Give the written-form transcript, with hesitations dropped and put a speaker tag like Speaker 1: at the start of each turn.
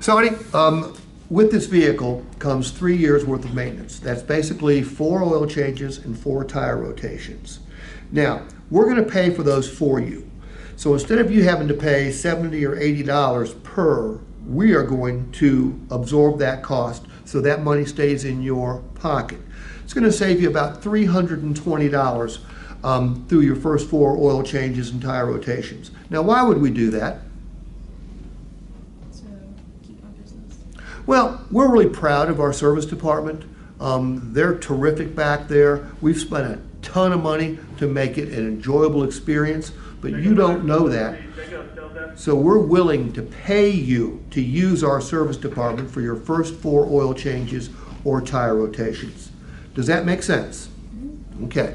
Speaker 1: Sonny, with this vehicle comes 3 years worth of maintenance. That's basically 4 oil changes and 4 tire rotations. Now, we're going to pay for those for you. So instead of you having to pay $70 or $80 per, we are going to absorb that cost so that money stays in your pocket. It's going to save you about $320 through your first 4 oil changes and tire rotations. Now, why would we do that? Well, we're really proud of our service department. They're terrific back there. We've spent a ton of money to make it an enjoyable experience, but you don't know that. So we're willing to pay you to use our service department for your first 4 oil changes or tire rotations. Does that make sense? Okay.